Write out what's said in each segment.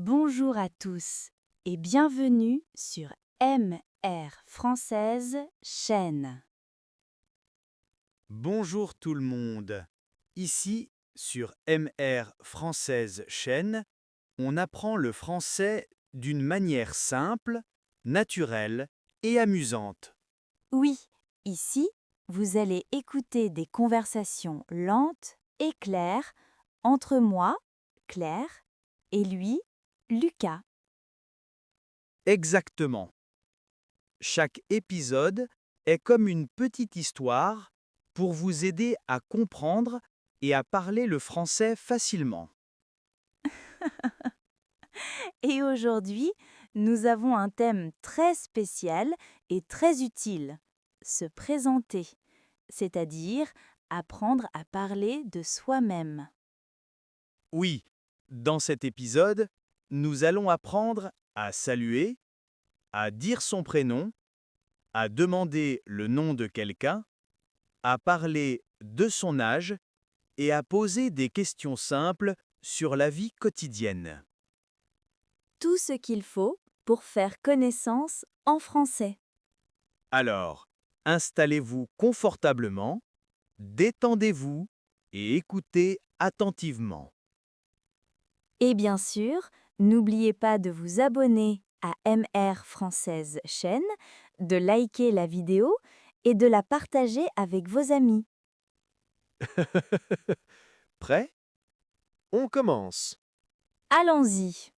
Bonjour à tous et bienvenue sur MR Française chaîne. Bonjour tout le monde. Ici, sur MR Française chaîne, on apprend le français d'une manière simple, naturelle et amusante. Oui, ici, vous allez écouter des conversations lentes et claires entre moi, Claire, et lui, Lucas. Exactement. Chaque épisode est comme une petite histoire pour vous aider à comprendre et à parler le français facilement. Et aujourd'hui, nous avons un thème très spécial et très utile, se présenter, c'est-à-dire apprendre à parler de soi-même. Oui, dans cet épisode, nous allons apprendre à saluer, à dire son prénom, à demander le nom de quelqu'un, à parler de son âge et à poser des questions simples sur la vie quotidienne. Tout ce qu'il faut pour faire connaissance en français. Alors, installez-vous confortablement, détendez-vous et écoutez attentivement. Et bien sûr, n'oubliez pas de vous abonner à MR Française chaîne, de liker la vidéo et de la partager avec vos amis. Prêt? On commence. Allons-y.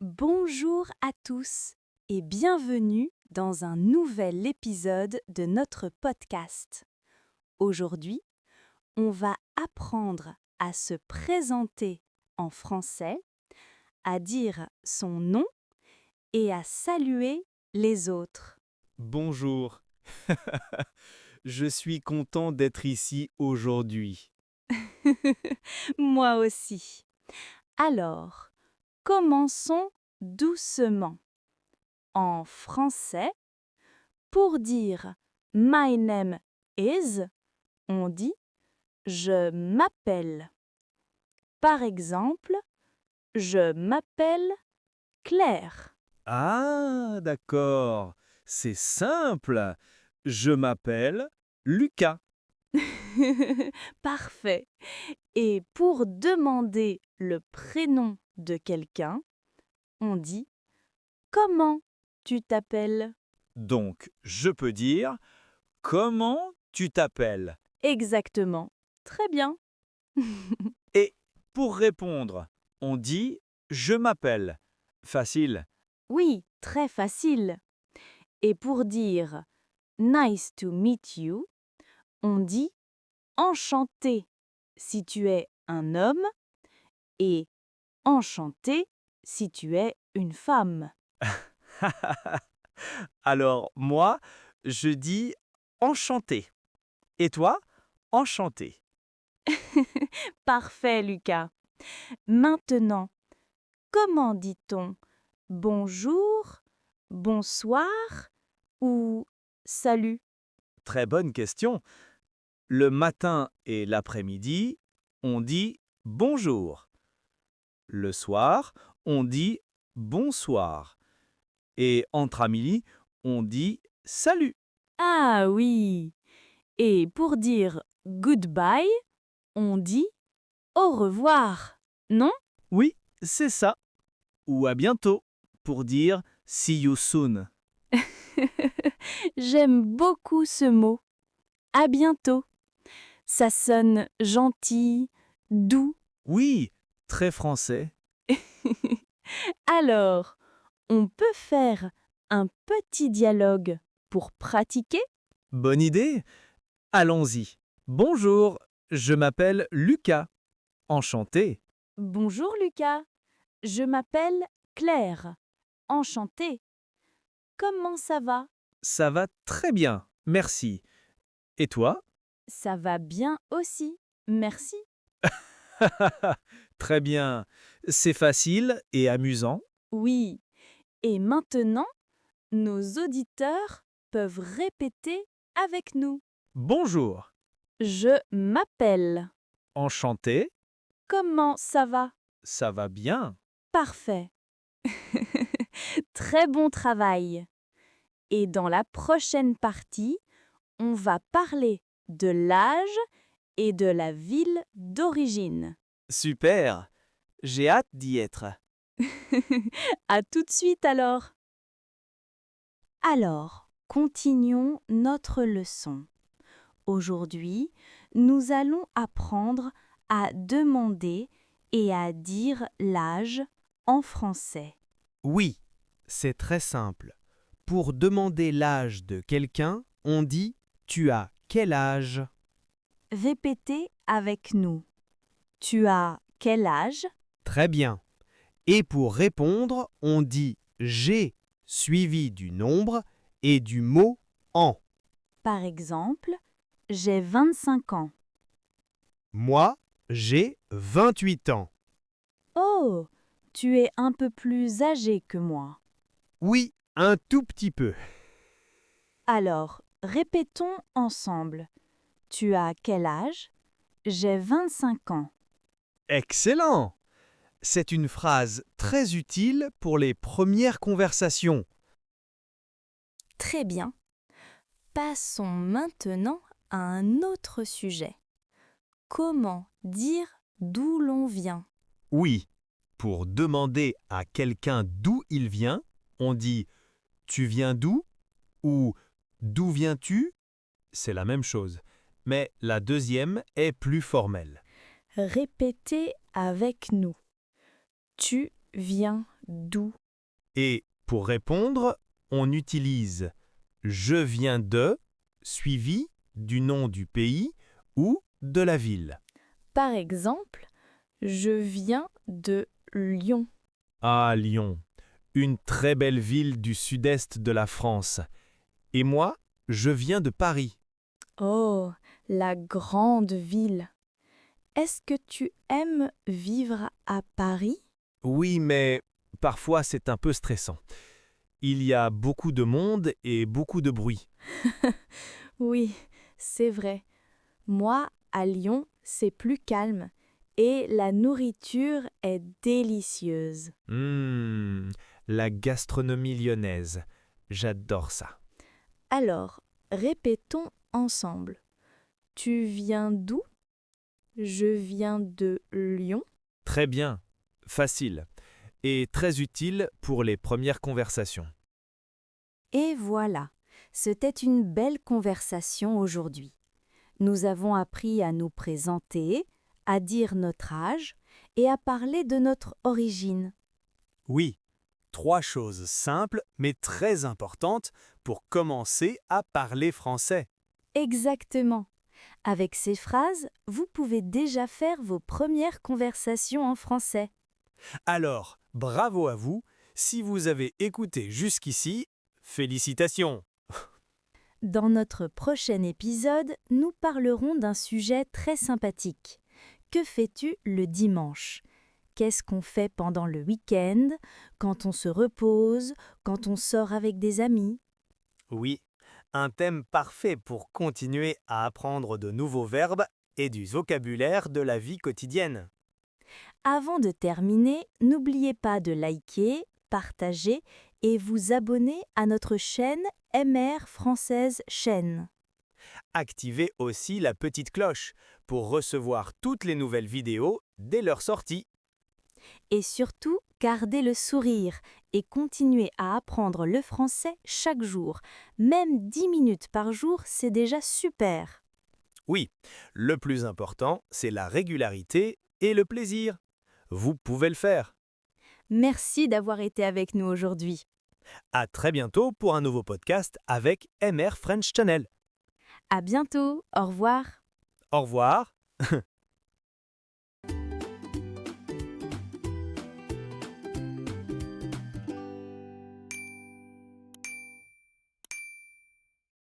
Bonjour à tous et bienvenue dans un nouvel épisode de notre podcast. Aujourd'hui, on va apprendre à se présenter en français, à dire son nom et à saluer les autres. Bonjour. Je suis content d'être ici aujourd'hui. Moi aussi. Alors, commençons doucement. En français, pour dire My name is, on dit je m'appelle. Par exemple, je m'appelle Claire. Ah, d'accord. C'est simple. Je m'appelle Lucas. Parfait. Et pour demander le prénom de quelqu'un, on dit comment tu t'appelles? Donc, je peux dire comment tu t'appelles. Exactement. Très bien. Et pour répondre, on dit je m'appelle. Facile. Oui, très facile. Et pour dire nice to meet you, on dit enchanté si tu es un homme et enchanté si tu es une femme. Alors, moi, je dis enchanté. Et toi, enchanté. Parfait, Lucas. Maintenant, comment dit-on bonjour, bonsoir ou salut? Très bonne question. Le matin et l'après-midi, on dit bonjour. Le soir, on dit bonsoir. Et entre amis, on dit salut. Ah oui. Et pour dire goodbye, on dit au revoir, non? Oui, c'est ça. Ou à bientôt pour dire see you soon. J'aime beaucoup ce mot. À bientôt. Ça sonne gentil, doux. Oui, très français. Alors, on peut faire un petit dialogue pour pratiquer? Bonne idée. Allons-y. Bonjour, je m'appelle Lucas. Enchanté. Bonjour Lucas, je m'appelle Claire. Enchantée. Comment ça va? Ça va très bien, merci. Et toi? Ça va bien aussi. Merci. Très bien. C'est facile et amusant. Oui. Et maintenant, nos auditeurs peuvent répéter avec nous. Bonjour. Je m'appelle. Enchanté. Comment ça va? Ça va bien. Parfait. Très bon travail. Et dans la prochaine partie, on va parler de l'âge et de la ville d'origine. Super! J'ai hâte d'y être. À tout de suite alors. Alors, continuons notre leçon. Aujourd'hui, nous allons apprendre à demander et à dire l'âge en français. Oui, c'est très simple. Pour demander l'âge de quelqu'un, on dit « Tu as quel âge ?» Répétez avec nous. Tu as quel âge? Très bien. Et pour répondre, on dit « J'ai » suivi du nombre et du mot « en ». Par exemple, j'ai 25 ans. Moi, j'ai 28 ans. Oh, tu es un peu plus âgé que moi. Oui, un tout petit peu. Alors, répétons ensemble. Tu as quel âge? J'ai 25 ans. Excellent! C'est une phrase très utile pour les premières conversations. Très bien. Passons maintenant à un autre sujet. Comment dire d'où l'on vient? Oui, pour demander à quelqu'un d'où il vient, on dit « Tu viens d'où » ou « D'où viens-tu » C'est la même chose, mais la deuxième est plus formelle. Répétez avec nous. Tu viens d'où? Et pour répondre, on utilise « Je viens de » suivi du nom du pays ou de la ville. Par exemple, je viens de Lyon. Ah, Lyon, une très belle ville du sud-est de la France. Et moi, je viens de Paris. Oh, la grande ville. Est-ce que tu aimes vivre à Paris? Oui, mais parfois c'est un peu stressant. Il y a beaucoup de monde et beaucoup de bruit. Oui, c'est vrai. Moi, à Lyon, c'est plus calme et la nourriture est délicieuse. La gastronomie lyonnaise. J'adore ça. Alors, répétons ensemble. Tu viens d'où? Je viens de Lyon. Très bien, facile et très utile pour les premières conversations. Et voilà, c'était une belle conversation aujourd'hui. Nous avons appris à nous présenter, à dire notre âge et à parler de notre origine. Oui, 3 choses simples mais très importantes pour commencer à parler français. Exactement. Avec ces phrases, vous pouvez déjà faire vos premières conversations en français. Alors, bravo à vous. Si vous avez écouté jusqu'ici, félicitations. Dans notre prochain épisode, nous parlerons d'un sujet très sympathique. Que fais-tu le dimanche? Qu'est-ce qu'on fait pendant le week-end, quand on se repose, quand on sort avec des amis? Oui, un thème parfait pour continuer à apprendre de nouveaux verbes et du vocabulaire de la vie quotidienne. Avant de terminer, n'oubliez pas de liker, partager et vous abonner à notre chaîne MR Française Chaîne. Activez aussi la petite cloche pour recevoir toutes les nouvelles vidéos dès leur sortie. Et surtout, gardez le sourire et continuez à apprendre le français chaque jour. Même 10 minutes par jour, c'est déjà super. Oui, le plus important, c'est la régularité et le plaisir. Vous pouvez le faire. Merci d'avoir été avec nous aujourd'hui. À très bientôt pour un nouveau podcast avec MR French Channel. À bientôt, au revoir. Au revoir.